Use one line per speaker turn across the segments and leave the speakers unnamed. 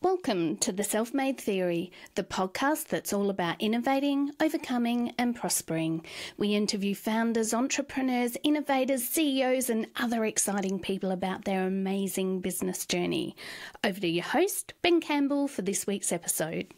Welcome to The Self-Made Theory, the podcast that's all about innovating, overcoming and prospering. We interview founders, entrepreneurs, innovators, CEOs and other exciting people about their amazing business journey. Over to your host, Ben Campbell, for this week's episode.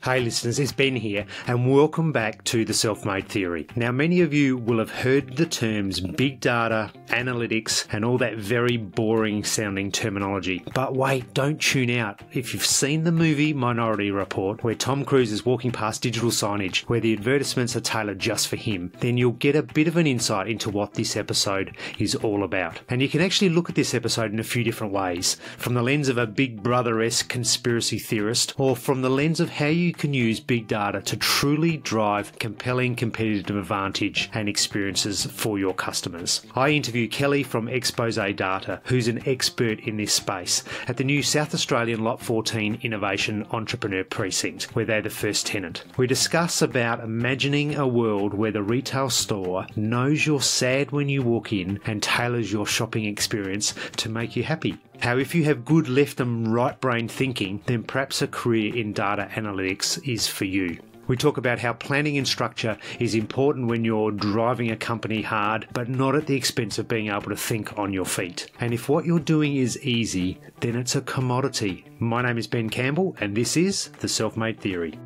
Hey listeners, it's Ben here and welcome back to The Self-Made Theory. Now many of you will have heard the terms big data, analytics and all that very boring sounding terminology. But wait, don't tune out. If you've seen the movie Minority Report, where Tom Cruise is walking past digital signage where the advertisements are tailored just for him, then you'll get a bit of an insight into what this episode is all about. And you can actually look at this episode in a few different ways, from the lens of a Big Brother-esque conspiracy theorist, or from the lens of how you can use big data to truly drive compelling competitive advantage and experiences for your customers. I interview Kelly from Expose Data, who's an expert in this space, at the new South Australian Lot 14 Innovation Entrepreneur Precinct, where they're the first tenant. We discuss about imagining a world where the retail store knows you're sad when you walk in and tailors your shopping experience to make you happy. How if you have good left and right brain thinking, then perhaps a career in data analytics is for you. We talk about how planning and structure is important when you're driving a company hard, but not at the expense of being able to think on your feet. And if what you're doing is easy, then it's a commodity. My name is Ben Campbell, and this is The Self-Made Theory.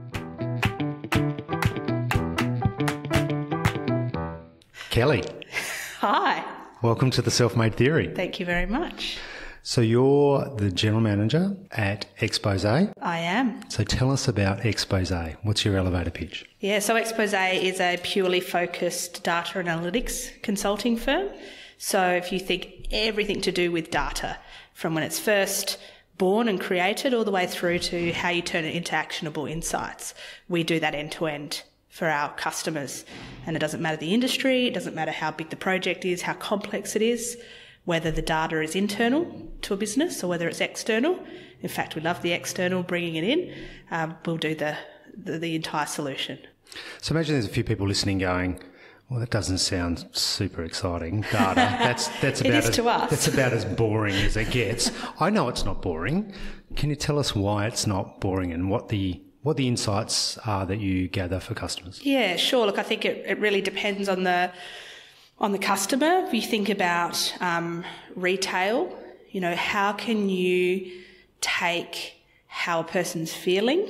Kelly.
Hi.
Welcome to The Self-Made Theory.
Thank you very much.
So you're the general manager at Expose.
I am.
So tell us about Expose. What's your elevator pitch?
Yeah, so Expose is a purely focused data analytics consulting firm. So if you think everything to do with data, from when it's first born and created all the way through to how you turn it into actionable insights, we do that end to end for our customers. And it doesn't matter the industry, it doesn't matter how big the project is, how complex it is, whether the data is internal to a business or whether it's external. In fact, we love the external, bringing it in. We'll do the entire solution.
So imagine there's a few people listening going, well, that doesn't sound super exciting. Data, that's about as boring as it gets. I know it's not boring. Can you tell us why it's not boring and what the insights are that you gather for customers?
Yeah, sure. Look, I think it really depends on the customer. If you think about retail, how can you take how a person's feeling?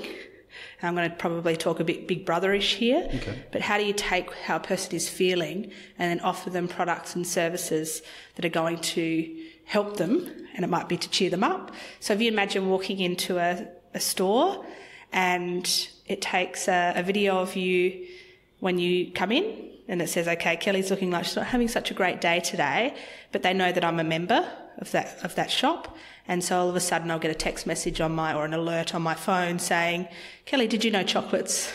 And I'm going to probably talk a bit Big Brother-ish here, okay. But how do you take how a person is feeling and then offer them products and services that are going to help them, and it might be to cheer them up. So if you imagine walking into a store and it takes a video of you when you come in, and it says, okay, Kelly's looking like she's not having such a great day today, but they know that I'm a member of that shop. And so all of a sudden I'll get a text message or an alert on my phone saying, Kelly, did you know chocolate's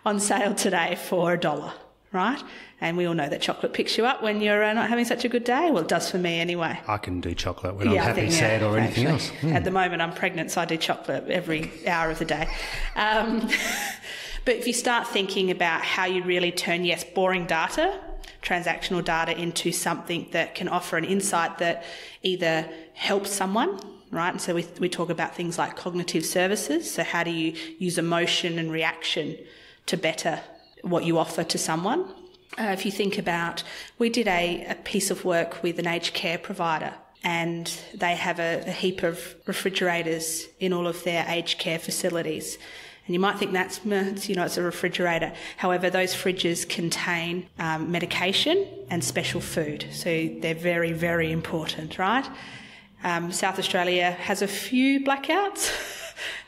on sale today for $1, right? And we all know that chocolate picks you up when you're not having such a good day. Well, it does for me anyway.
I can do chocolate when I'm happy, sad or anything else.
At the moment I'm pregnant, so I do chocolate every hour of the day. But if you start thinking about how you really turn, boring data, transactional data, into something that can offer an insight that either helps someone, right? And so we talk about things like cognitive services. So how do you use emotion and reaction to better what you offer to someone? If you think about, we did a piece of work with an aged care provider, and they have a heap of refrigerators in all of their aged care facilities. And you might think it's a refrigerator. However, those fridges contain medication and special food. So they're very, very important, right? South Australia has a few blackouts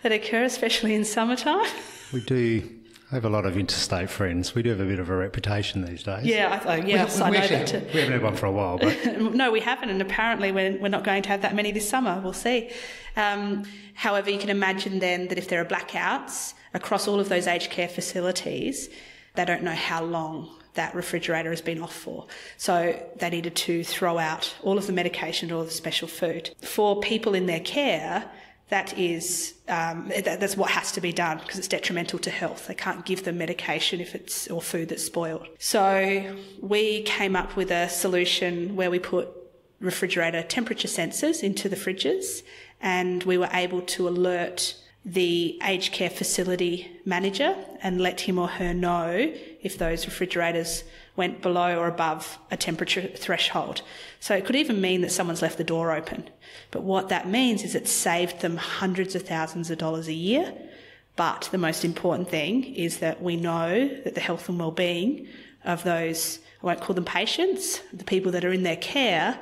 that occur, especially in summertime.
We do. I have a lot of interstate friends. We do have a bit of a reputation these days.
Yeah, I know that too.
We haven't had one for a while, but
no, we haven't, and apparently we're not going to have that many this summer. We'll see. However, you can imagine then that if there are blackouts across all of those aged care facilities, they don't know how long that refrigerator has been off for. So they needed to throw out all of the medication, all of the special food. For people in their care, that is, that's what has to be done because it's detrimental to health. They can't give them medication or food that's spoiled. So we came up with a solution where we put refrigerator temperature sensors into the fridges, and we were able to alert the aged care facility manager and let him or her know if those refrigerators went below or above a temperature threshold. So it could even mean that someone's left the door open. But what that means is it saved them hundreds of thousands of dollars a year. But the most important thing is that we know that the health and well-being of those, I won't call them patients, the people that are in their care,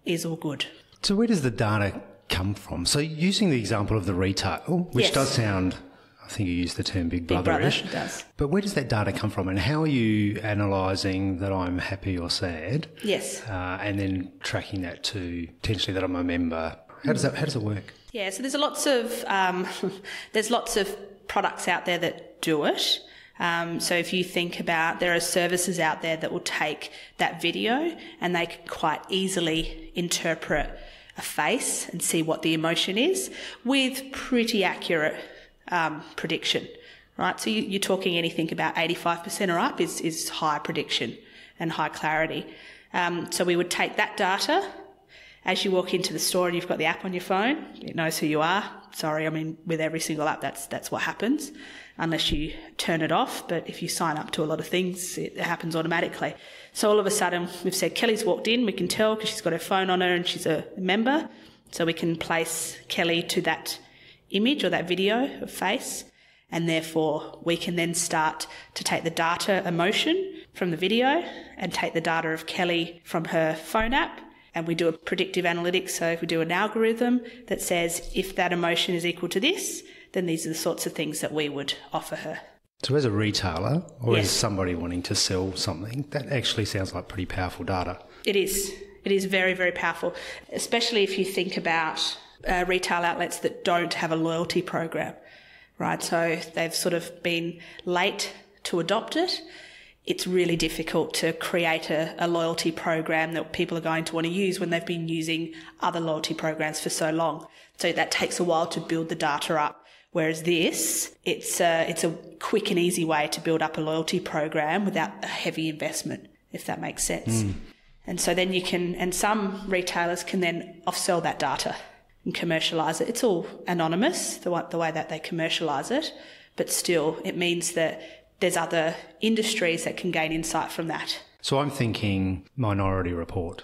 is all good.
So where does the data come from? So using the example of the retail, which does sound, I think you used the term big brother-ish.
Big Brother, it does. But
where does that data come from, and how are you analysing that I'm happy or sad?
Yes.
And then tracking that to potentially that I'm a member. How does it work?
Yeah, so there's lots of products out there that do it. So if you think about, there are services out there that will take that video and they can quite easily interpret a face and see what the emotion is with pretty accurate prediction, right? So you're talking anything about 85% or up is high prediction and high clarity. So we would take that data. As you walk into the store and you've got the app on your phone, it knows who you are. Sorry, I mean, with every single app, that's what happens, unless you turn it off. But if you sign up to a lot of things, it happens automatically. So all of a sudden, we've said Kelly's walked in. We can tell because she's got her phone on her and she's a member. So we can place Kelly to that image or that video of face. And therefore, we can then start to take the data emotion from the video and take the data of Kelly from her phone app. And we do a predictive analytics. So if we do an algorithm that says if that emotion is equal to this, then these are the sorts of things that we would offer her.
So as a retailer or as somebody wanting to sell something, that actually sounds like pretty powerful data.
It is. It is very, very powerful, especially if you think about retail outlets that don't have a loyalty program, right? So they've sort of been late to adopt it. It's really difficult to create a loyalty program that people are going to want to use when they've been using other loyalty programs for so long. So that takes a while to build the data up. Whereas this, it's a quick and easy way to build up a loyalty program without a heavy investment, if that makes sense. And so then and some retailers can then off-sell that data and commercialise it. It's all anonymous, the way that they commercialise it, but still it means that there's other industries that can gain insight from that.
So I'm thinking Minority Report.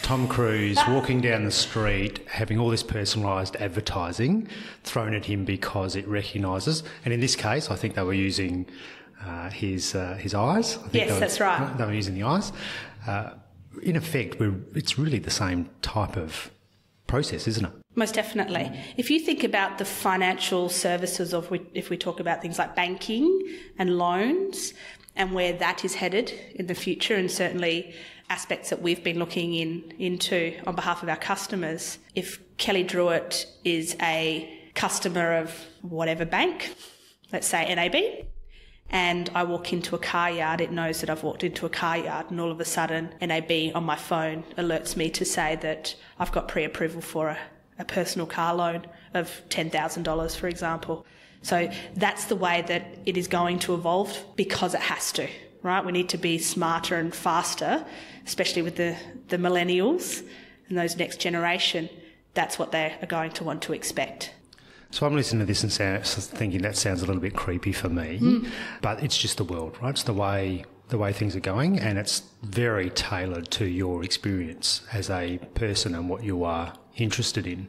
Tom Cruise walking down the street, having all this personalised advertising thrown at him because it recognises, and in this case, I think they were using his eyes.
Yes, that's right.
They were using the eyes. In effect, it's really the same type of process, isn't it?
Most definitely. If you think about the financial services if we talk about things like banking and loans and where that is headed in the future, and certainly aspects that we've been looking into on behalf of our customers, if Kelly Druitt is a customer of whatever bank, let's say NAB, and I walk into a car yard, it knows that I've walked into a car yard, and all of a sudden NAB on my phone alerts me to say that I've got pre-approval for a personal car loan of $10,000, for example. So that's the way that it is going to evolve because it has to, right? We need to be smarter and faster, especially with the millennials and those next generation. That's what they are going to want to expect.
So I'm listening to this and thinking that sounds a little bit creepy for me, but it's just the world, right? It's the way things are going, and it's very tailored to your experience as a person and what you are interested in.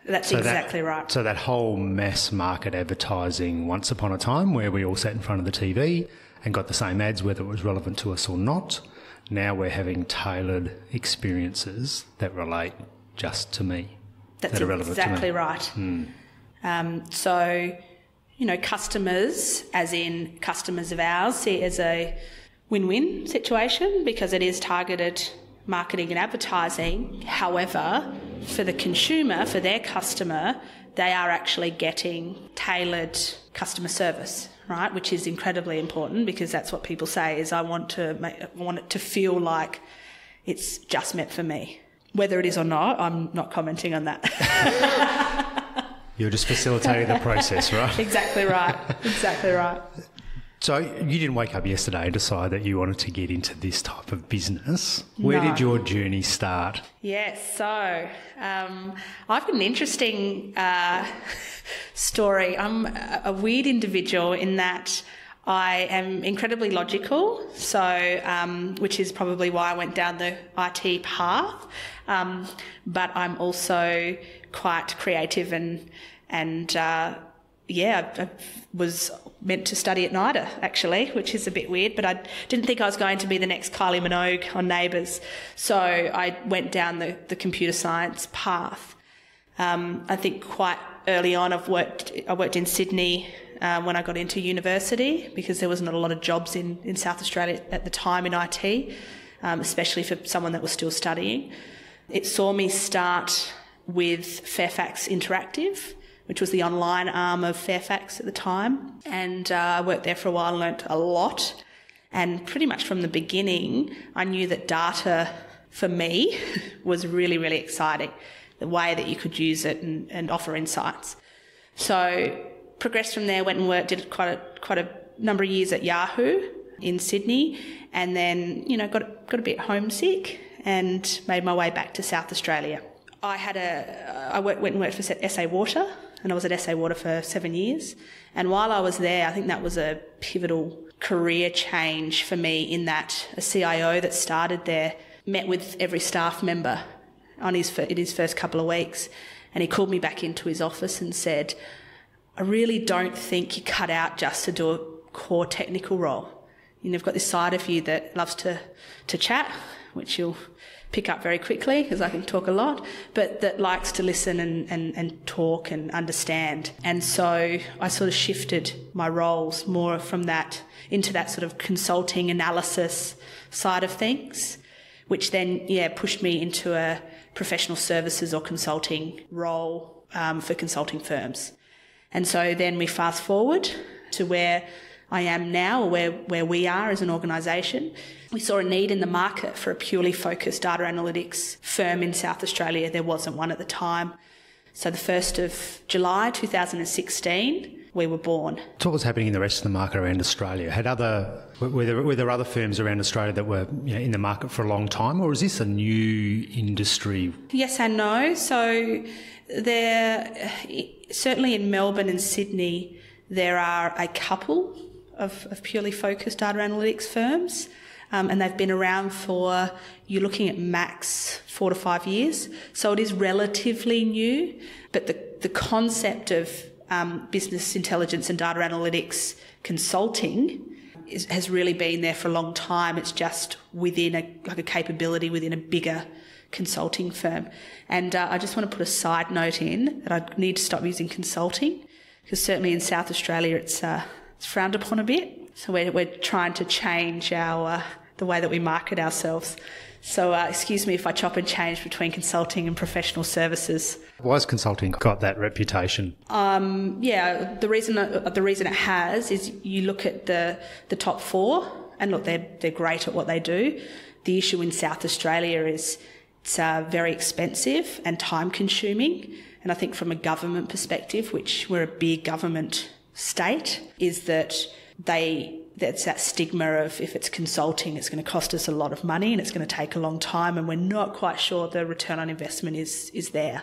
That's exactly right.
So that whole mass market advertising once upon a time where we all sat in front of the TV and got the same ads whether it was relevant to us or not, now we're having tailored experiences that relate just to me.
That's exactly right. So, customers, as in customers of ours, see it as a win-win situation because it is targeted marketing and advertising. However, for the consumer, for their customer, they are actually getting tailored customer service, right? Which is incredibly important, because that's what people say is I want it to feel like it's just meant for me. Whether it is or not, I'm not commenting on that.
You're just facilitating the process, right?
Exactly right. Exactly right.
So you didn't wake up yesterday and decide that you wanted to get into this type of business. Where did your journey start?
Yes, so I've got an interesting story. I'm a weird individual in that I am incredibly logical, so which is probably why I went down the IT path. But I'm also quite creative and I was meant to study at NIDA, actually, which is a bit weird, but I didn't think I was going to be the next Kylie Minogue on Neighbours. So I went down the computer science path. I think quite early on I worked in Sydney when I got into university, because there wasn't a lot of jobs in South Australia at the time in IT, especially for someone that was still studying. It saw me start with Fairfax Interactive, which was the online arm of Fairfax at the time. And I worked there for a while and learnt a lot. And pretty much from the beginning, I knew that data, for me, was really, really exciting, the way that you could use it and offer insights. So progressed from there, went and worked, did quite a number of years at Yahoo in Sydney, and then, got a bit homesick and made my way back to South Australia. I went and worked for SA Water, and I was at SA Water for 7 years. And while I was there, I think that was a pivotal career change for me, in that a CIO that started there met with every staff member in his first couple of weeks, and he called me back into his office and said, I really don't think you're cut out just to do a core technical role. You've got this side of you that loves to chat, which you'll pick up very quickly because I can talk a lot, but that likes to listen and talk and understand. And so I sort of shifted my roles more from that into that sort of consulting analysis side of things, which then, pushed me into a professional services or consulting role for consulting firms. And so then we fast forward to where I am now, or where we are as an organisation. We saw a need in the market for a purely focused data analytics firm in South Australia. There wasn't one at the time. So the 1st of July 2016, we were born.
So what was happening in the rest of the market around Australia? Were there other firms around Australia that were in the market for a long time, or is this a new industry?
Yes and no. So certainly in Melbourne and Sydney, there are a couple of purely focused data analytics firms, and they've been around for, you're looking at max 4 to 5 years. So it is relatively new, but the concept of business intelligence and data analytics consulting has really been there for a long time. It's just within a capability within a bigger consulting firm. And I just want to put a side note in that I need to stop using consulting, because certainly in South Australia it's frowned upon a bit. So we're trying to change the way that we market ourselves. So excuse me if I chop and change between consulting and professional services.
Why has consulting got that reputation?
The reason it has is you look at the top 4, and look, they're great at what they do. The issue in South Australia is it's very expensive and time consuming. And I think from a government perspective, which we're a big government state, is that that's that stigma of, if it's consulting, it's going to cost us a lot of money and it's going to take a long time, and we're not quite sure the return on investment is there.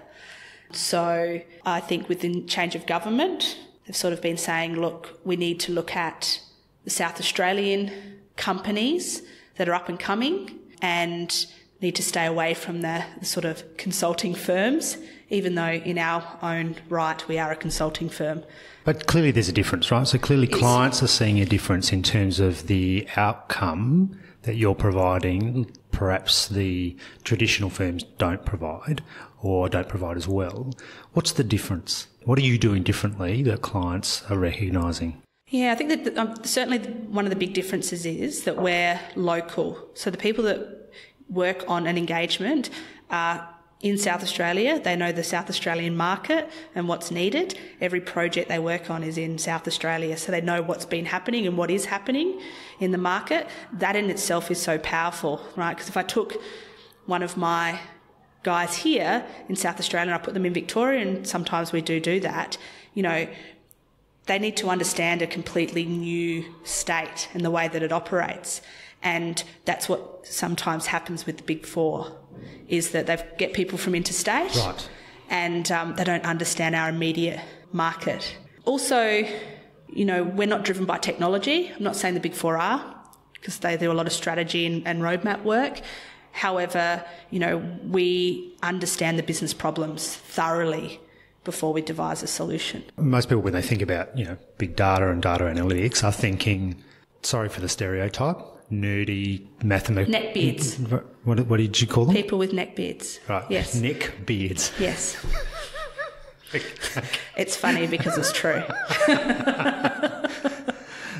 So I think with the change of government, they've sort of been saying, look, we need to look at the South Australian companies that are up and coming and need to stay away from the sort of consulting firms, even though in our own right we are a consulting firm.
But clearly there's a difference, right? So clearly clients are seeing a difference in terms of the outcome that you're providing, perhaps the traditional firms don't provide or don't provide as well. What's the difference? What are you doing differently that clients are recognising?
Yeah, I think that certainly one of the big differences is that we're local. So the people that work on an engagement are in South Australia. They know the South Australian market and what's needed. Every project they work on is in South Australia, so they know what's been happening and what is happening in the market. That in itself is so powerful, right? Because if I took one of my guys here in South Australia and I put them in Victoria, and sometimes we do that, you know, they need to understand a completely new state and the way that it operates. And that's what sometimes happens with the Big Four, is that they get people from interstate,
right,
and they don't understand our immediate market. Also, you know, we're not driven by technology. I'm not saying the Big Four are, because they do a lot of strategy and roadmap work. However, you know, we understand the business problems thoroughly before we devise a solution.
Most people, when they think about, you know, big data and data analytics, are thinking, sorry for the stereotype, nerdy mathematical...
Neckbeards.
What did you call them?
People with neckbeards.
Right.
Yes.
Neckbeards.
Yes. It's funny because it's true.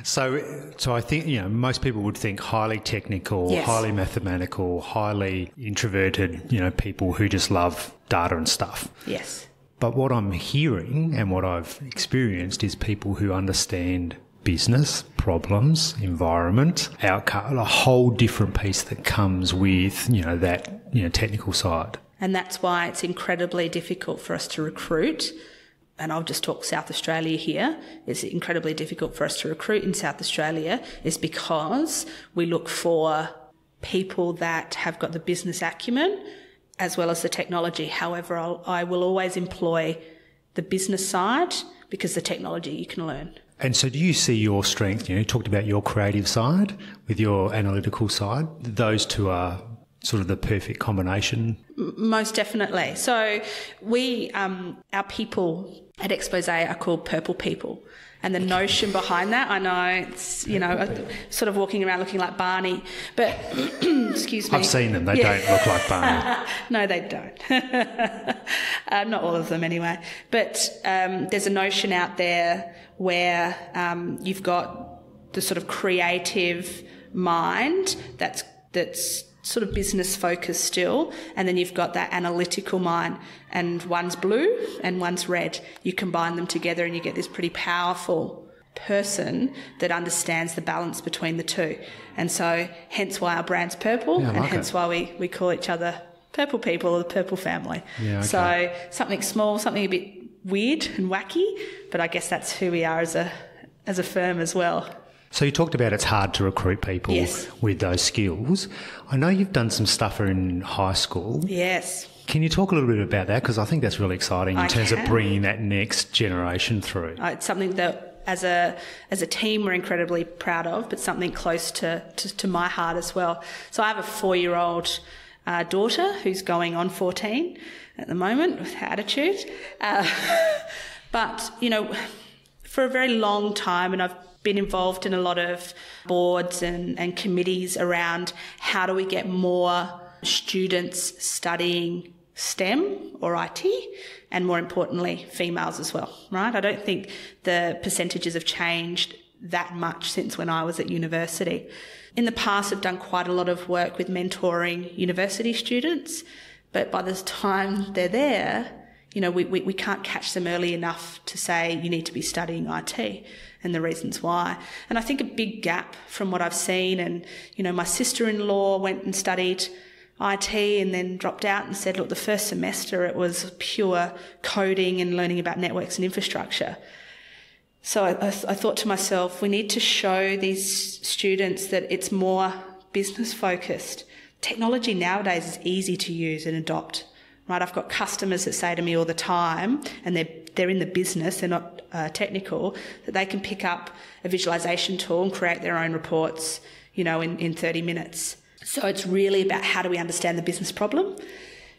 So I think, you know, most people would think highly technical,
yes,
highly mathematical, highly introverted, you know, people who just love data and stuff.
Yes.
But what I'm hearing and what I've experienced is people who understand business, problems, environment, outcome, a whole different piece that comes with, you know, that, you know, technical side.
And that's why it's incredibly difficult for us to recruit. And I'll just talk South Australia here. It's incredibly difficult for us to recruit in South Australia is because we look for people that have got the business acumen as well as the technology. However, I will always employ the business side because the technology you can learn.
And so do you see your strength, you know, you talked about your creative side with your analytical side. Those two are sort of the perfect combination?
Most definitely. So we, our people at Expose are called Purple People. And the notion behind that, I know it's, you know, sort of walking around looking like Barney, but excuse me.
I've seen them. They don't look like Barney.
No, they don't. Not all of them anyway. But there's a notion out there where you've got the sort of creative mind that's sort of business focused still, and then you've got that analytical mind, and one's blue and one's red. You combine them together and you get this pretty powerful person that understands the balance between the two. And so hence why our brand's purple, and hence why we call each other Purple People or the Purple Family.
Yeah, okay.
So something small, something a bit weird and wacky, but I guess that's who we are as a firm as well.
So you talked about it's hard to recruit people, yes, with those skills. I know you've done some stuff in high school.
Yes.
Can you talk a little bit about that? Because I think that's really exciting in terms of bringing that next generation through.
It's something that as a team we're incredibly proud of, but something close to my heart as well. So I have a 4-year-old daughter who's going on 14 at the moment with attitude. But, you know, for a very long time, and I've been involved in a lot of boards and committees around how do we get more students studying STEM or IT, and more importantly, females as well, right? I don't think the percentages have changed that much since when I was at university. In the past, I've done quite a lot of work with mentoring university students, but by the time they're there, you know, we can't catch them early enough to say you need to be studying IT and the reasons why. And I think a big gap from what I've seen, and, you know, my sister-in-law went and studied IT and then dropped out and said, look, the first semester it was pure coding and learning about networks and infrastructure. So I thought to myself, we need to show these students that it's more business focused. Technology nowadays is easy to use and adopt. Right, I've got customers that say to me all the time, and they're in the business, they're not technical, that they can pick up a visualization tool and create their own reports, you know, in 30 minutes. So it's really about how do we understand the business problem.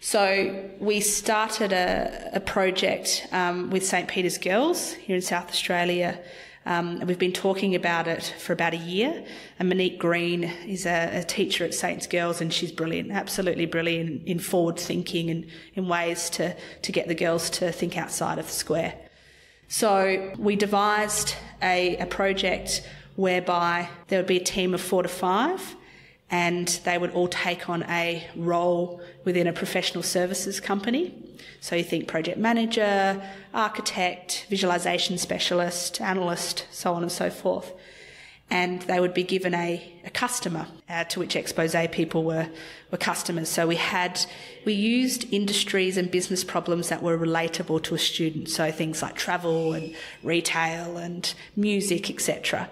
So we started a project with St. Peter's Girls here in South Australia. And we've been talking about it for about a year. And Monique Green is a teacher at Saint's Girls, and she's brilliant, absolutely brilliant in forward thinking and in ways to get the girls to think outside of the square. So we devised a project whereby there would be a team of 4 to 5, and they would all take on a role within a professional services company. So you think project manager, architect, visualisation specialist, analyst, so on and so forth. And they would be given a customer, to which Exposé people were customers. So we used industries and business problems that were relatable to a student. So things like travel and retail and music, etc.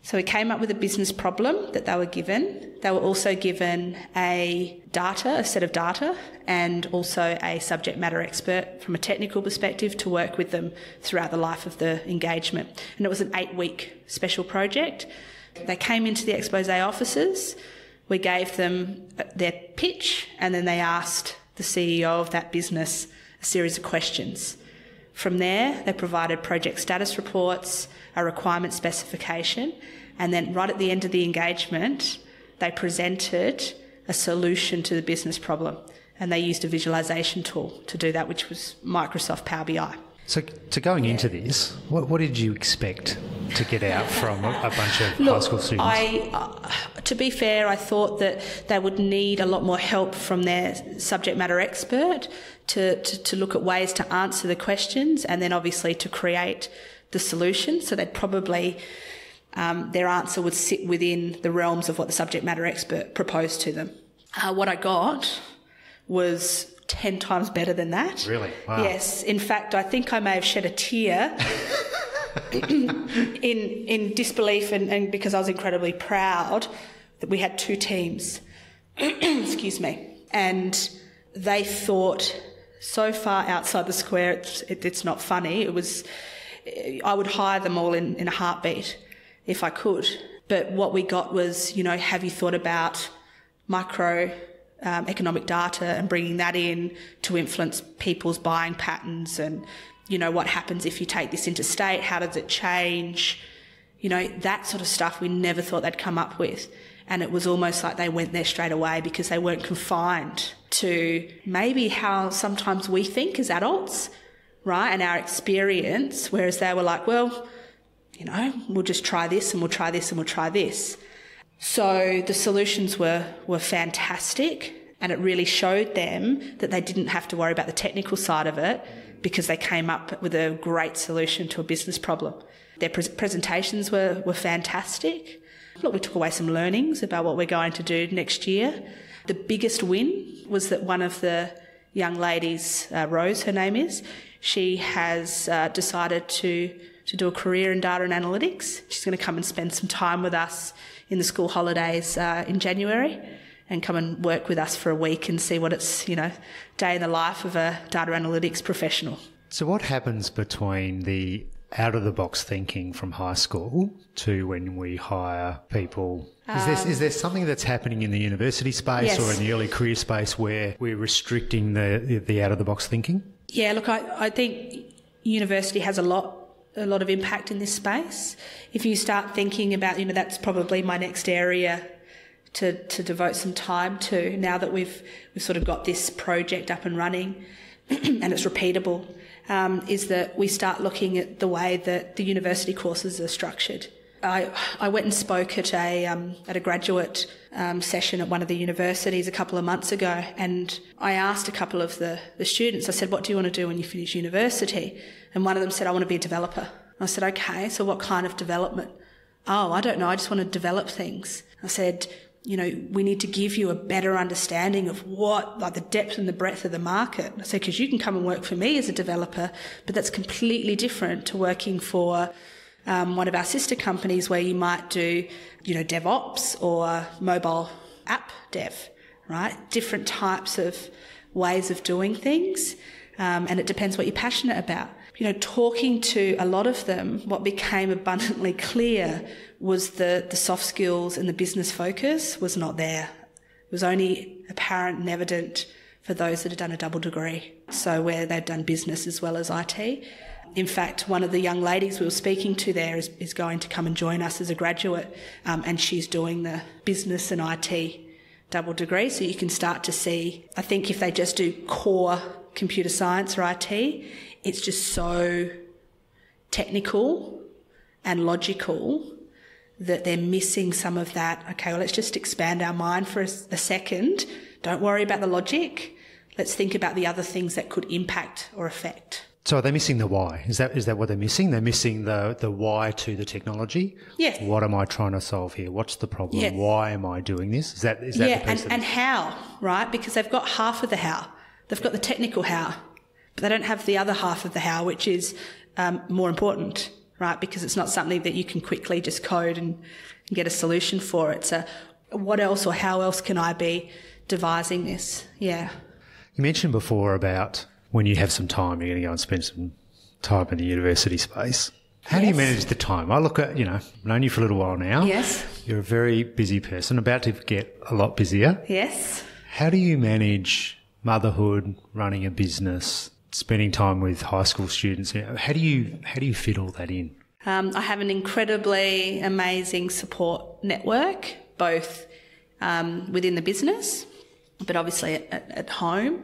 So we came up with a business problem that they were given. They were also given a set of data, and also a subject matter expert from a technical perspective to work with them throughout the life of the engagement. And it was an 8-week special project. They came into the Exposé offices. We gave them their pitch, and then they asked the CEO of that business a series of questions. From there, they provided project status reports, a requirement specification, and then right at the end of the engagement, they presented a solution to the business problem, and they used a visualization tool to do that, which was Microsoft Power BI.
So going into this, what did you expect to get out from a bunch of high school students?
To be fair, I thought that they would need a lot more help from their subject matter expert to look at ways to answer the questions, and then obviously to create the solution. So they'd probably, their answer would sit within the realms of what the subject matter expert proposed to them. What I got was 10 times better than that.
Really? Wow.
Yes. In fact, I think I may have shed a tear in disbelief and because I was incredibly proud that we had 2 teams. Excuse me. And they thought so far outside the square, it's not funny. I would hire them all in a heartbeat if I could. But what we got was, have you thought about micro economic data and bringing that in to influence people's buying patterns, and what happens if you take this interstate, how does it change, that sort of stuff we never thought they'd come up with. And it was almost like they went there straight away, because they weren't confined to maybe how sometimes we think as adults, right, and our experience, whereas they were like, well, we'll just try this and we'll try this and we'll try this. So the solutions were fantastic, and it really showed them that they didn't have to worry about the technical side of it, because they came up with a great solution to a business problem. Their presentations were fantastic. Look, we took away some learnings about what we're going to do next year. The biggest win was that one of the young ladies, Rose, her name is, she has decided to do a career in data and analytics. She's going to come and spend some time with us in the school holidays in January, and come and work with us for a week and see what it's, day in the life of a data analytics professional.
So what happens between the out-of-the-box thinking from high school to when we hire people? Is there something that's happening in the university space, yes, or in the early career space where we're restricting the out-of-the-box thinking? Yeah,
look, I think university has a lot of impact in this space. If you start thinking about, that's probably my next area to devote some time to, now that we've sort of got this project up and running and it's repeatable, is that we start looking at the way that the university courses are structured. I went and spoke at a graduate session at one of the universities a couple of months ago, and I asked a couple of the students, I said, what do you want to do when you finish university? And one of them said, I want to be a developer. I said, okay, so what kind of development? Oh, I don't know, I just want to develop things. I said, we need to give you a better understanding of the depth and the breadth of the market. I said, because you can come and work for me as a developer, but that's completely different to working for one of our sister companies where you might do, DevOps or mobile app dev, right? Different types of ways of doing things, and it depends what you're passionate about. Talking to a lot of them, what became abundantly clear was the soft skills and the business focus was not there. It was only apparent and evident for those that had done a double degree, so where they'd done business as well as IT. In fact, one of the young ladies we were speaking to there is going to come and join us as a graduate, and she's doing the business and IT double degree. So you can start to see, I think if they just do core computer science or IT, it's just so technical and logical that they're missing some of that, okay, well, let's just expand our mind for a second. Don't worry about the logic. Let's think about the other things that could impact or affect.
So are they missing the why? Is that what they're missing? They're missing the why to the technology?
Yes.
What am I trying to solve here? What's the problem?
Yes.
Why am I doing this? Is that the piece
and how, right? Because they've got half of the how. They've got the technical how, but they don't have the other half of the how, which is more important, right? Because it's not something that you can quickly just code and get a solution for. It's what else or how else can I be devising this? Yeah.
You mentioned before about when you have some time, you're going to go and spend some time in the university space. How do you manage the time? I look at, I've known you for a little while now.
Yes.
You're a very busy person, about to get a lot busier.
Yes.
How do you manage motherhood, running a business, spending time with high school students? How do you fit all that in?
I have an incredibly amazing support network, both within the business, but obviously at home.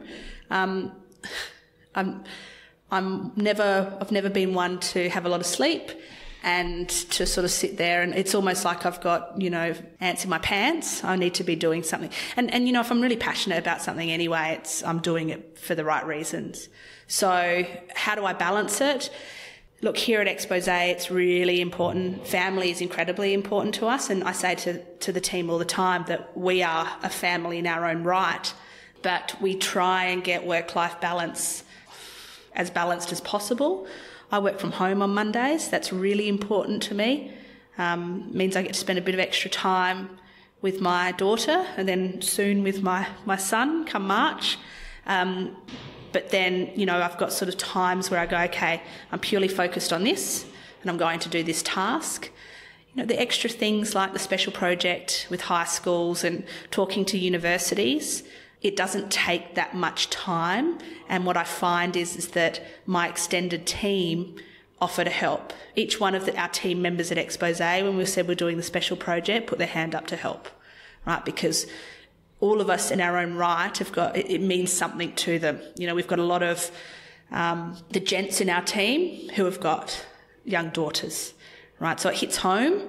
I've never been one to have a lot of sleep and to sort of sit there, and it's almost like I've got, ants in my pants. I need to be doing something. And if I'm really passionate about something anyway, I'm doing it for the right reasons. So how do I balance it? Look, here at Expose, it's really important. Family is incredibly important to us, and I say to the team all the time that we are a family in our own right, but we try and get work-life balance as balanced as possible. I work from home on Mondays. That's really important to me. Means I get to spend a bit of extra time with my daughter and then soon with my son come March. But then, I've got sort of times where I go, okay, I'm purely focused on this and I'm going to do this task. The extra things like the special project with high schools and talking to universities, it doesn't take that much time. And what I find is that my extended team offer to help. Each one of our team members at Expose, when we said we're doing the special project, put their hand up to help, right? Because all of us in our own right have got, it means something to them. We've got a lot of the gents in our team who have got young daughters, right? So it hits home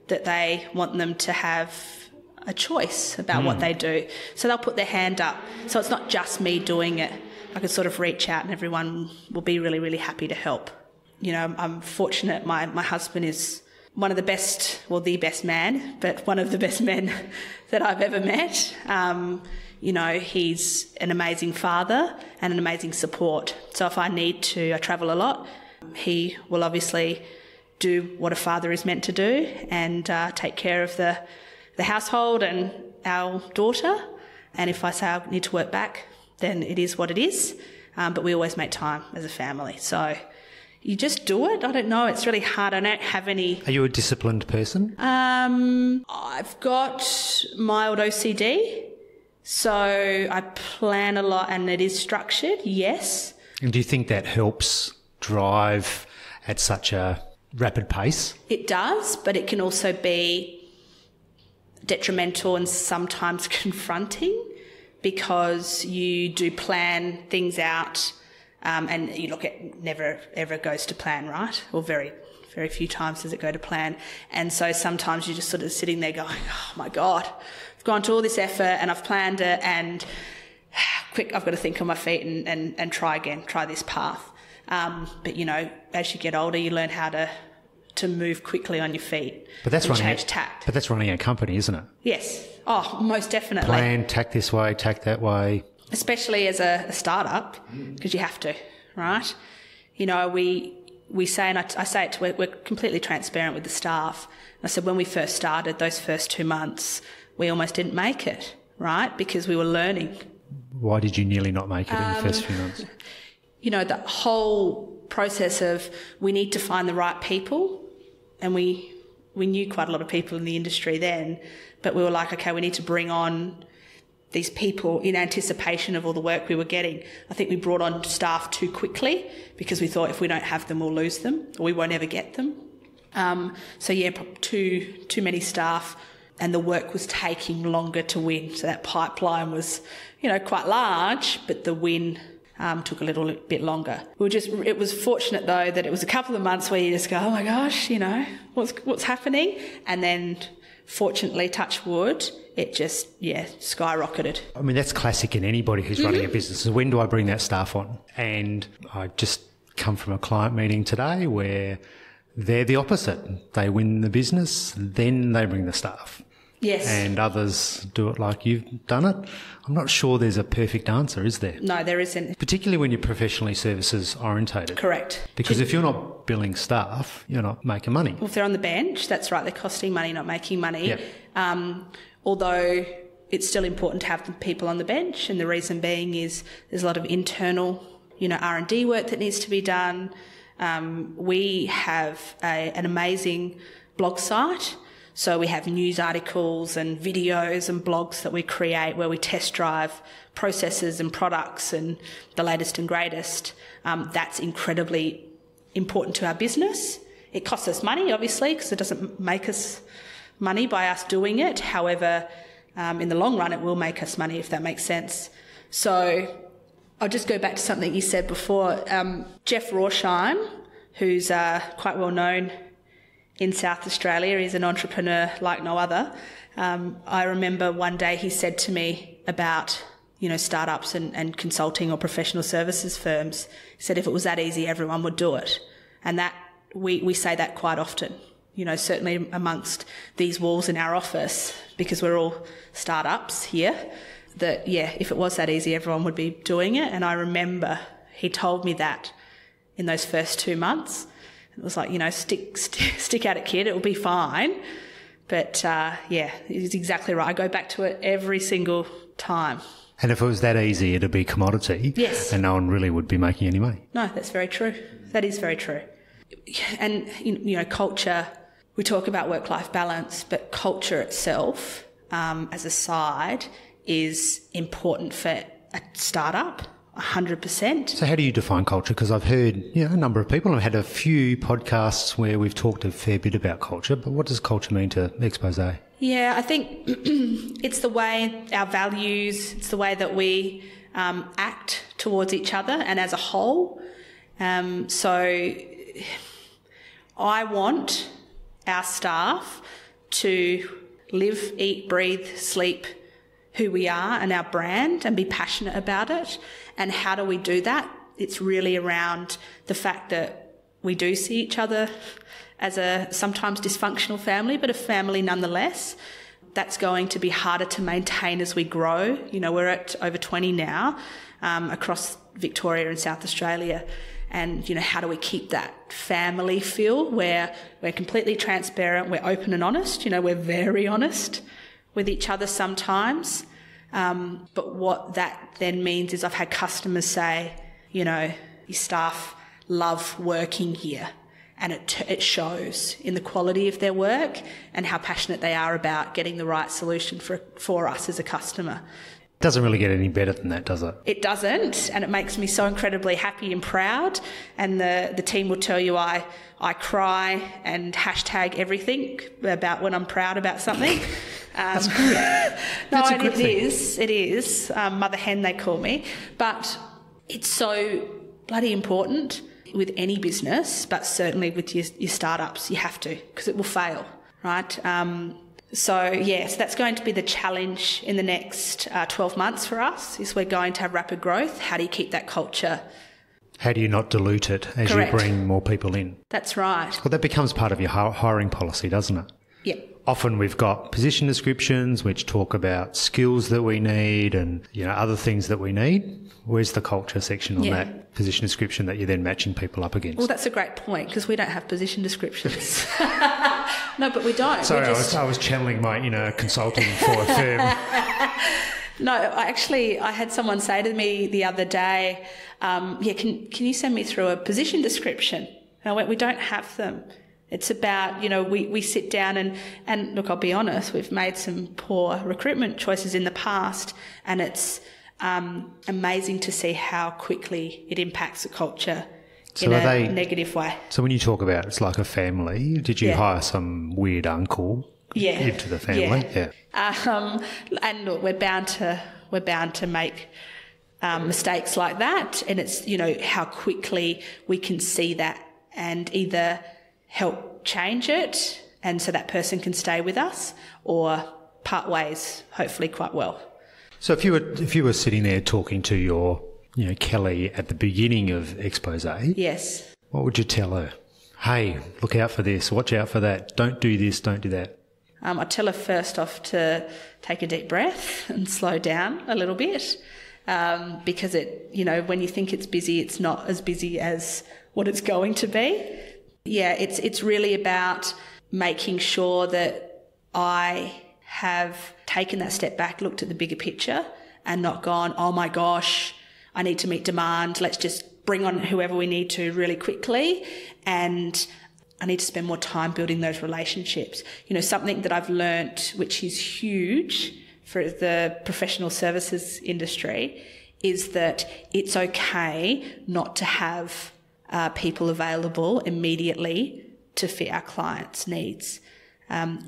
that they want them to have a choice about what they do. So they'll put their hand up. So it's not just me doing it. I can sort of reach out and everyone will be really, really happy to help. I'm fortunate. My husband is one of the best, well, the best man, but one of the best men that I've ever met. He's an amazing father and an amazing support. So if I need to, I travel a lot. He will obviously do what a father is meant to do and take care of the household and our daughter. And if I say I need to work back, then it is what it is. But we always make time as a family. So you just do it. I don't know. It's really hard. I don't have any...
Are you a disciplined person?
I've got mild OCD. So I plan a lot and it is structured, yes.
And do you think that helps drive at such a rapid pace?
It does, but it can also be detrimental and sometimes confronting because you do plan things out and you look at never ever goes to plan, right? Or very, very few times does it go to plan. And so sometimes you're just sort of sitting there going, oh my God, I've gone to all this effort and I've planned it and quick, I've got to think on my feet and try again, try this path. But as you get older, you learn how to move quickly on your feet.
But that's
change tact.
But that's running a company, isn't it?
Yes. Oh, most definitely.
Plan, tack this way, tack that way.
Especially as a startup, because you have to, right? We say, and I say it to, we're completely transparent with the staff. I said when we first started, those first 2 months, we almost didn't make it, right? Because we were learning.
Why did you nearly not make it in the first few months?
The whole process of we need to find the right people. And we knew quite a lot of people in the industry then, but we were like, okay, we need to bring on these people in anticipation of all the work we were getting. I think we brought on staff too quickly because we thought if we don't have them, we'll lose them or we won't ever get them. Too many staff and the work was taking longer to win. So that pipeline was, quite large, but the win took a little bit longer. It was fortunate though that it was a couple of months where you just go, oh my gosh, what's happening? And then fortunately, touch wood, it just, skyrocketed.
I mean, that's classic in anybody who's running a business. So when do I bring that staff on? And I just come from a client meeting today where they're the opposite. They win the business, then they bring the staff.
Yes.
And others do it like you've done it. I'm not sure there's a perfect answer, is there?
No, there isn't.
Particularly when you're professionally services orientated.
Correct.
Because if you're not billing staff, you're not making money.
Well, if they're on the bench, that's right, they're costing money, not making money.
Yep.
Although it's still important to have the people on the bench, and the reason being is there's a lot of internal, R&D work that needs to be done. We have an amazing blog site. So we have news articles and videos and blogs that we create where we test drive processes and products and the latest and greatest. That's incredibly important to our business. It costs us money, obviously, because it doesn't make us money by us doing it. However, in the long run, it will make us money, if that makes sense. So I'll just go back to something you said before. Jeff Rorsheim, who's quite well known in South Australia, is an entrepreneur like no other. I remember one day he said to me about, startups and consulting or professional services firms. He said if it was that easy, everyone would do it. And that we say that quite often, certainly amongst these walls in our office, because we're all startups here, that, if it was that easy, everyone would be doing it. And I remember he told me that in those first 2 months. It was like, stick at it, kid, it will be fine. But, he's exactly right. I go back to it every single time.
And if it was that easy, it'd be commodity.
Yes.
And no one really would be making any money.
No, that's very true. That is very true. And, culture, we talk about work-life balance, but culture itself, as a side, is important for a startup. 100%.
So how do you define culture? Because I've heard, a number of people. I've had a few podcasts where we've talked a fair bit about culture, but what does culture mean to Expose?
Yeah, I think it's the way our values, it's the way that we act towards each other and as a whole. So I want our staff to live, eat, breathe, sleep who we are and our brand and be passionate about it. And how do we do that? It's really around the fact that we do see each other as a sometimes dysfunctional family, but a family nonetheless. That's going to be harder to maintain as we grow. We're at over 20 now across Victoria and South Australia. And, how do we keep that family feel where we're completely transparent, we're open and honest, we're very honest with each other sometimes. But what that then means is I've had customers say, your staff love working here, and it shows in the quality of their work and how passionate they are about getting the right solution for us as a customer.
Doesn't really get any better than that, does it?
It doesn't, and it makes me so incredibly happy and proud. And the team will tell you I cry and hashtag everything about when I'm proud about something.
That's good.
No, it is. Mother hen, they call me. But it's so bloody important with any business, but certainly with your startups, you have to, because it will fail, right? So that's going to be the challenge in the next 12 months for us, is we're going to have rapid growth. How do you keep that culture?
How do you not dilute it as
Correct.
you bring more people in?
That's right.
Well, that becomes part of your hiring policy, doesn't it?
Yep.
Often we've got position descriptions which talk about skills that we need and, other things that we need. Where's the culture section on that position description that you're then matching people up against?
Well, that's a great point, because we don't have position descriptions. No, but we don't.
Sorry, I was channeling my, consulting for a firm.
No, I had someone say to me the other day, can you send me through a position description? And I went, we don't have them. It's about, we sit down and look, I'll be honest, we've made some poor recruitment choices in the past, and it's amazing to see how quickly it impacts the culture in a negative way.
So when you talk about it's like a family, did you hire some weird uncle into the family?
Yeah. And look, we're bound to make mistakes like that. And it's, how quickly we can see that and either help change it and so that person can stay with us, or part ways, hopefully quite well.
So if you were sitting there talking to your, Kelly at the beginning of Expose,
yes,
what would you tell her? Hey, look out for this, watch out for that, don't do this, don't do that.
I'd tell her first off to take a deep breath and slow down a little bit, because when you think it's busy, it's not as busy as what it's going to be. Yeah, it's really about making sure that I have taken that step back, looked at the bigger picture and not gone, oh my gosh, I need to meet demand. Let's just bring on whoever we need to really quickly. And I need to spend more time building those relationships. Something that I've learnt, which is huge for the professional services industry, is that it's okay not to have people available immediately to fit our clients' needs.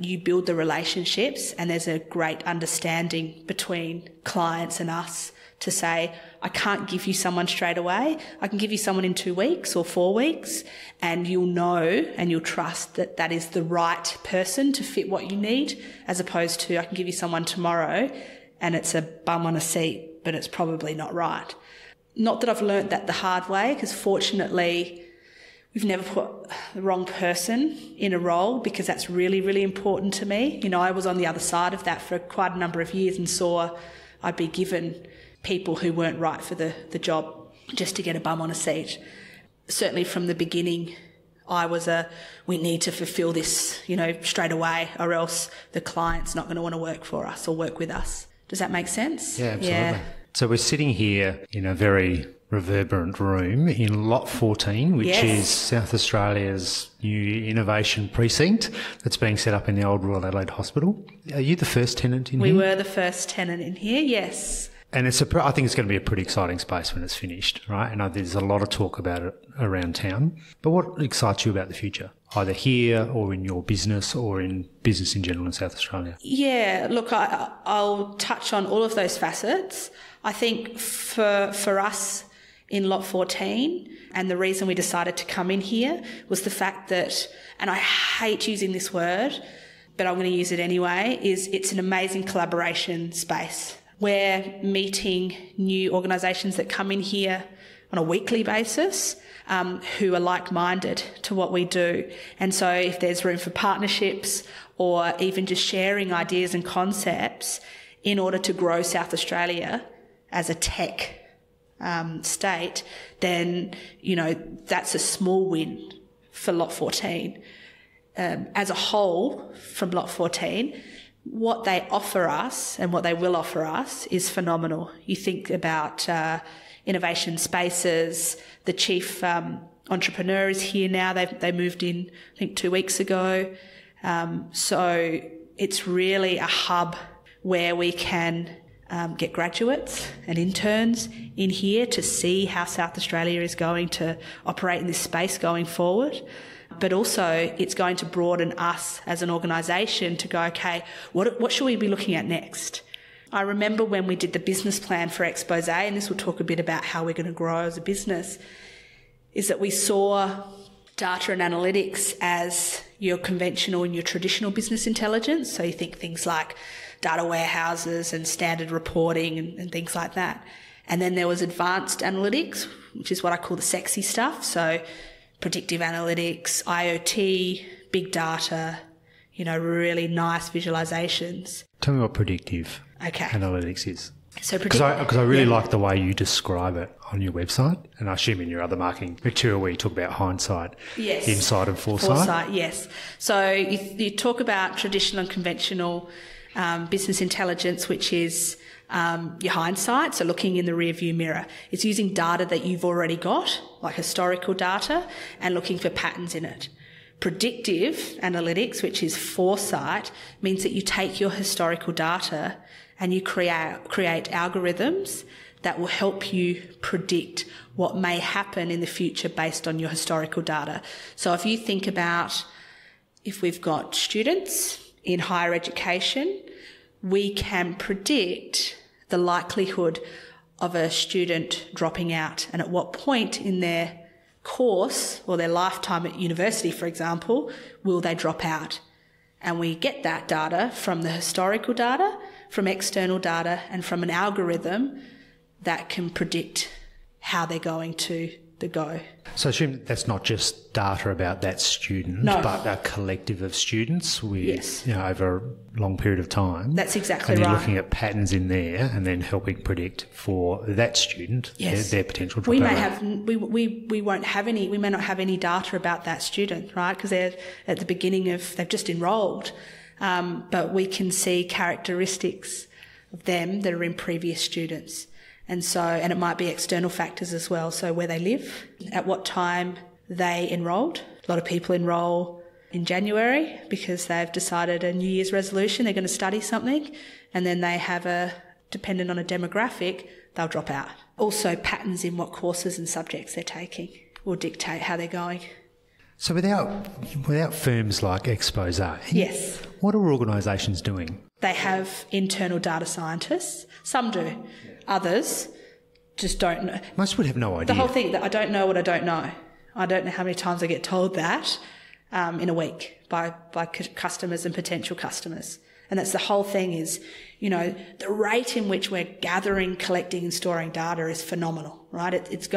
You build the relationships, and there's a great understanding between clients and us to say, I can't give you someone straight away. I can give you someone in 2 weeks or 4 weeks, and you'll know and you'll trust that that is the right person to fit what you need, as opposed to I can give you someone tomorrow and it's a bum on a seat, but it's probably not right. Not that I've learnt that the hard way, because fortunately we've never put the wrong person in a role, because that's really, really important to me. I was on the other side of that for quite a number of years and saw I'd be given people who weren't right for the job just to get a bum on a seat. Certainly from the beginning, I was we need to fulfil this, straight away, or else the client's not going to want to work for us or work with us. Does that make sense?
Yeah, absolutely.
Yeah.
So we're sitting here in a very reverberant room in Lot 14, which
Yes.
is South Australia's new innovation precinct that's being set up in the old Royal Adelaide Hospital. Are you the first tenant in
We
here?
were the first tenant in here, yes.
And I think it's going to be a pretty exciting space when it's finished, right? And there's a lot of talk about it around town. But what excites you about the future, either here or in your business or in business in general in South Australia?
Yeah, look, I'll touch on all of those facets. I think for us in Lot 14, and the reason we decided to come in here was the fact that, and I hate using this word, but I'm going to use it anyway, is it's an amazing collaboration space. We're meeting new organisations that come in here on a weekly basis, who are like-minded to what we do. And so if there's room for partnerships or even just sharing ideas and concepts in order to grow South Australia as a tech state, then, that's a small win for Lot 14. As a whole, from Lot 14, what they offer us and what they will offer us is phenomenal. You think about innovation spaces. The chief entrepreneur is here now. They moved in, I think, 2 weeks ago. So it's really a hub where we can get graduates and interns in here to see how South Australia is going to operate in this space going forward. But also it's going to broaden us as an organisation to go, okay, what should we be looking at next? I remember when we did the business plan for Expose, and this will talk a bit about how we're going to grow as a business, is that we saw data and analytics as your conventional and your traditional business intelligence. So you think things like data warehouses and standard reporting and things like that. And then there was advanced analytics, which is what I call the sexy stuff. So predictive analytics, IoT, big data, really nice visualizations.
Tell me what predictive analytics is.
So
because I really like the way you describe it on your website, and I assume in your other marketing material where you talk about hindsight,
yes,
insight and foresight.
Yes. So you talk about traditional and conventional business intelligence, which is your hindsight, so looking in the rearview mirror. It's using data that you've already got, like historical data, and looking for patterns in it. Predictive analytics, which is foresight, means that you take your historical data and you create algorithms that will help you predict what may happen in the future based on your historical data. So if you think about if we've got students in higher education, we can predict the likelihood of a student dropping out and at what point in their course or their lifetime at university, for example, will they drop out. And we get that data from the historical data, from external data, and from an algorithm that can predict how they're going to go.
So I assume that's not just data about that student, but a collective of students with, over a long period of time.
That's exactly
right. And
right.
you're looking at patterns in there and then helping predict for that student their potential dropout.
We may have, we won't have any, we may not have any data about that student, right? Because they're at the beginning they've just enrolled. But we can see characteristics of them that are in previous students. And it might be external factors as well. So where they live, at what time they enrolled. A lot of people enrol in January because they've decided a New Year's resolution, they're going to study something, and then they have dependent on a demographic, they'll drop out. Also, patterns in what courses and subjects they're taking will dictate how they're going.
So without firms like Expose,
yes,
what are organisations doing?
They have internal data scientists. Some do. Others just don't know.
Most would have no idea.
The whole thing that I don't know what I don't know. I don't know how many times I get told that in a week by customers and potential customers. And that's the whole thing is, the rate in which we're gathering, collecting and storing data is phenomenal, right? It's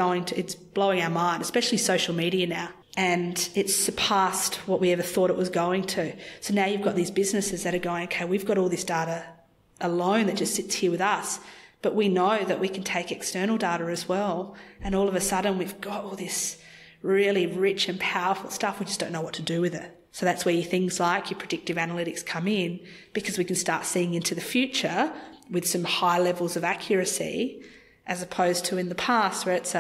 blowing our mind, especially social media now. And it's surpassed what we ever thought it was going to. So now you've got these businesses that are going, okay, we've got all this data alone that just sits here with us. But we know that we can take external data as well. And all of a sudden we've got all this really rich and powerful stuff. We just don't know what to do with it. So that's where things like your predictive analytics come in, because we can start seeing into the future with some high levels of accuracy, as opposed to in the past where it's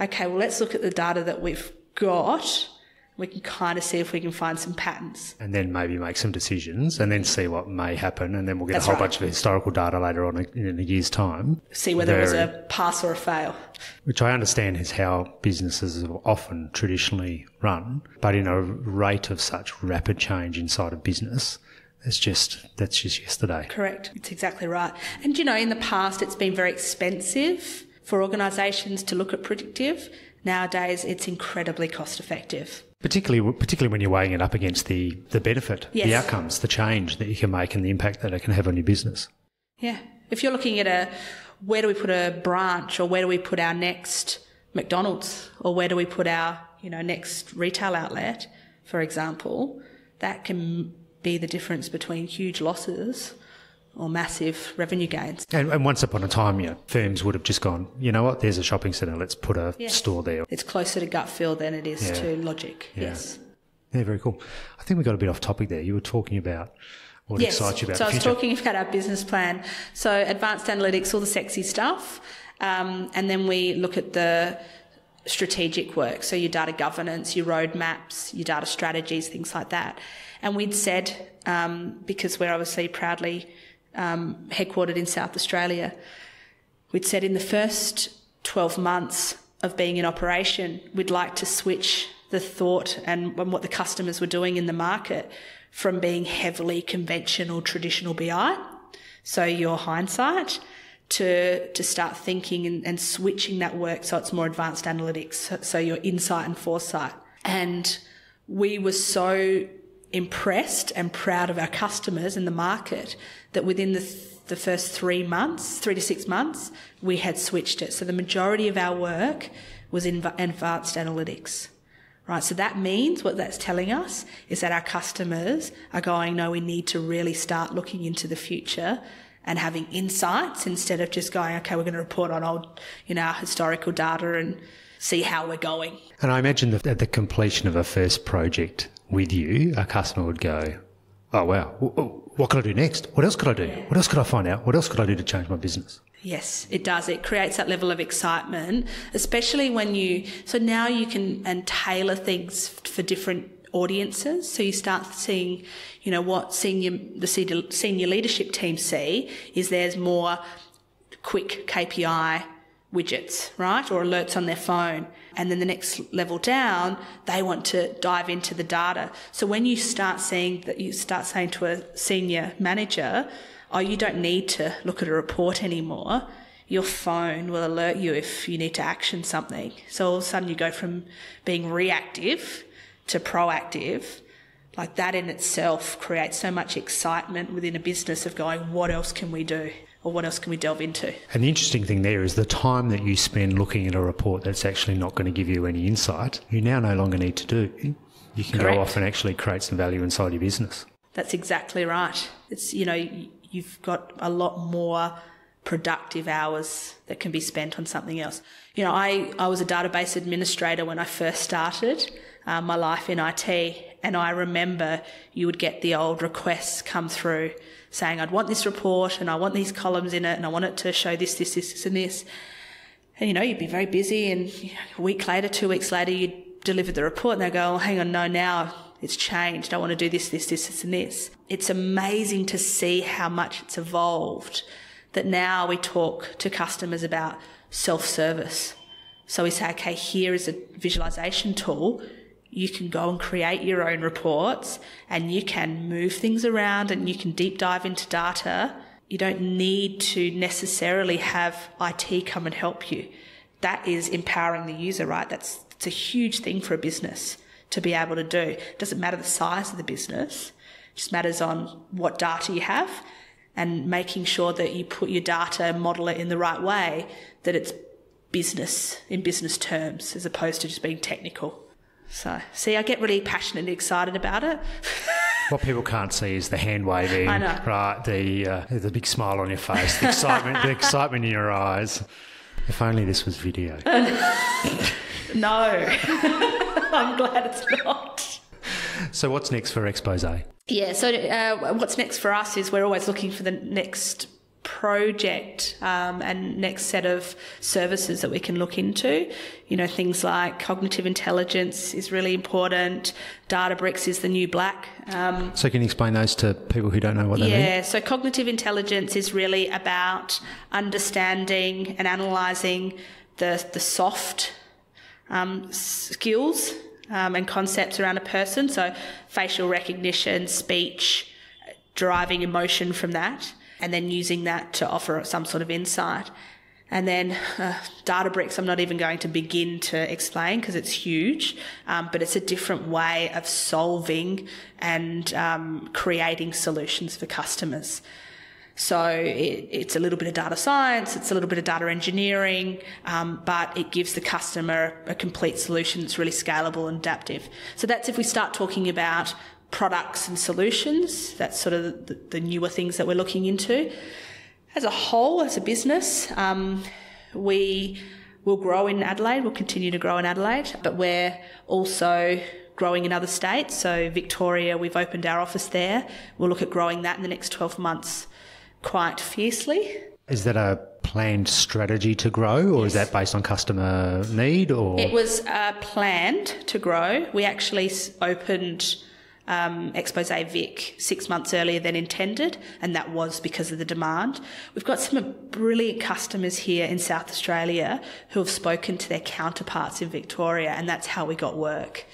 okay, well, let's look at the data that we've got. We can kind of see if we can find some patterns.
And then maybe make some decisions and then see what may happen. And then we'll get a whole bunch of historical data later on in a year's time.
See whether it was a pass or a fail.
Which I understand is how businesses have often traditionally run. But in a rate of such rapid change inside a business, that's just yesterday.
Correct. It's exactly right. And, in the past it's been very expensive for organisations to look at predictive. Nowadays it's incredibly cost effective.
Particularly when you're weighing it up against the benefit, the outcomes, the change that you can make and the impact that it can have on your business.
Yeah. If you're looking at where do we put a branch, or where do we put our next McDonald's, or where do we put our, next retail outlet, for example, that can be the difference between huge losses or massive revenue gains.
And once upon a time, firms would have just gone, you know what, there's a shopping centre, let's put a store there.
It's closer to gut feel than it is to logic, yes.
Yeah, very cool. I think we got a bit off topic there. You were talking about what excites you about the future.
So I was talking about our business plan. So advanced analytics, all the sexy stuff, and then we look at the strategic work, so your data governance, your roadmaps, your data strategies, things like that. And we'd said, because we're obviously proudly headquartered in South Australia, we'd said in the first 12 months of being in operation, we'd like to switch the thought and what the customers were doing in the market from being heavily conventional, traditional BI, so your hindsight, to start thinking and switching that work so it's more advanced analytics, so your insight and foresight. And we were so impressed and proud of our customers in the market that within the first 3 to 6 months, we had switched it. So the majority of our work was in advanced analytics, right? So that means what that's telling us is that our customers are going, no, we need to really start looking into the future and having insights instead of just going, okay, we're going to report on old, our historical data and see how we're going.
And I imagine that at the completion of a first project with you, a customer would go, oh, wow, what could I do next? What else could I do? Yeah. What else could I find out? What else could I do to change my business?
Yes, it does. It creates that level of excitement, especially when so now you can tailor things for different audiences. So you start seeing, what the senior leadership team see is there's more quick KPI widgets, right, or alerts on their phone. And then the next level down, they want to dive into the data. So when you start seeing that, you start saying to a senior manager, oh, you don't need to look at a report anymore. your phone will alert you if you need to action something. So all of a sudden you go from being reactive to proactive. Like that in itself creates so much excitement within a business of going, what else can we do? Or what else can we delve into?
And the interesting thing there is the time that you spend looking at a report that's actually not going to give you any insight, you now no longer need to do. You can
Correct.
go off and actually create some value inside your business.
That's exactly right. It's, you've got a lot more productive hours that can be spent on something else. I was a database administrator when I first started my life in IT, and I remember you would get the old requests come through saying, I'd want this report and I want these columns in it and I want it to show this, this, this, and this. And, you'd be very busy, and a week later, 2 weeks later, you'd deliver the report and they'll go, oh, hang on, no, now it's changed. I want to do this, this, this, this, and this. It's amazing to see how much it's evolved, that now we talk to customers about self-service. So we say, okay, here is a visualization tool. You can go and create your own reports and you can move things around and you can deep dive into data. You don't need to necessarily have IT come and help you. That is empowering the user, right? It's a huge thing for a business to be able to do. It doesn't matter the size of the business. It just matters on what data you have and making sure that you put your data and model it in the right way, that it's business in business terms as opposed to just being technical. So, see, I get really passionate and excited about it.
What people can't see is the hand waving,
I know.
right? The big smile on your face, the excitement in your eyes. If only this was video.
No, I'm glad it's not.
So what's next for Expose?
Yeah, so what's next for us is we're always looking for the next project and next set of services that we can look into. Things like cognitive intelligence is really important. Databricks is the new black.
So can you explain those to people who don't know what they mean?
Yeah, so cognitive intelligence is really about understanding and analysing the soft skills and concepts around a person. So facial recognition, speech, deriving emotion from that, and then using that to offer some sort of insight. And then Databricks, I'm not even going to begin to explain because it's huge, but it's a different way of solving and creating solutions for customers. So it's a little bit of data science, it's a little bit of data engineering, but it gives the customer a complete solution that's really scalable and adaptive. So that's if we start talking about products and solutions. That's sort of the newer things that we're looking into. As a whole, as a business, we will grow in Adelaide. We'll continue to grow in Adelaide, but we're also growing in other states. So Victoria, we've opened our office there. We'll look at growing that in the next 12 months quite fiercely.
Is that a planned strategy to grow, or is that based on customer need? Or
It was planned to grow. We actually opened Expose Vic 6 months earlier than intended, and that was because of the demand. We've got some brilliant customers here in South Australia who have spoken to their counterparts in Victoria, and that's how we got work.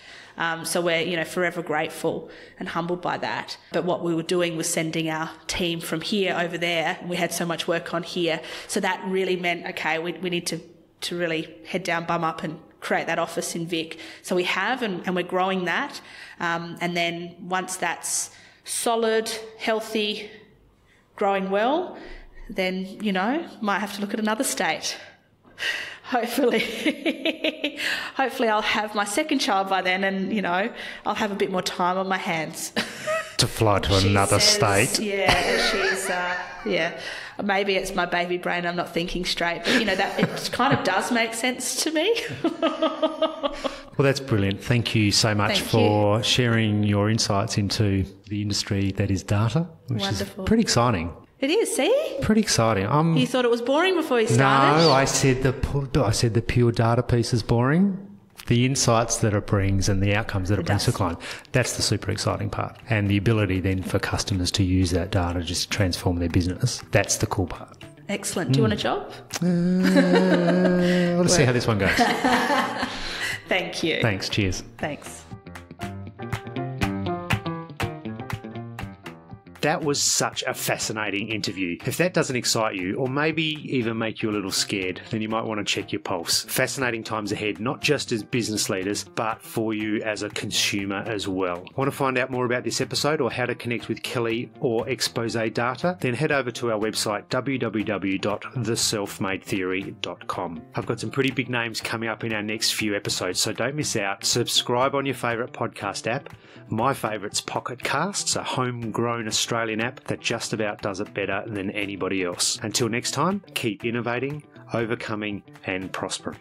So we're, forever grateful and humbled by that. But what we were doing was sending our team from here over there, and we had so much work on here. So that really meant, okay, we need to really head down, bum up, and create that office in Vic. So we have, and we're growing that. And then once that's solid, healthy, growing well, then, might have to look at another state. Hopefully I'll have my second child by then, and, I'll have a bit more time on my hands.
to fly to another state.
Yeah, maybe it's my baby brain, I'm not thinking straight, but that it kind of does make sense to me.
Well, that's brilliant. Thank you so much for sharing your insights into the industry that is data, which
Wonderful.
is pretty exciting.
It is, see?
Pretty exciting.
You thought it was boring before you started?
No, I said the pure data piece is boring. The insights that it brings and the outcomes that it brings to clients, that's the super exciting part. And the ability then for customers to use that data just to transform their business, that's the cool part.
Excellent. Do you want a job?
Let's see how this one goes.
Thank you.
Thanks. Cheers.
Thanks.
That was such a fascinating interview. If that doesn't excite you, or maybe even make you a little scared, then you might want to check your pulse. Fascinating times ahead, not just as business leaders, but for you as a consumer as well. Want to find out more about this episode or how to connect with Kelly or Expose Data? Then head over to our website, www.theselfmadetheory.com. I've got some pretty big names coming up in our next few episodes, so don't miss out. Subscribe on your favourite podcast app. My favourite's Pocket Casts, a homegrown Australian app that just about does it better than anybody else. Until next time, keep innovating, overcoming, and prospering.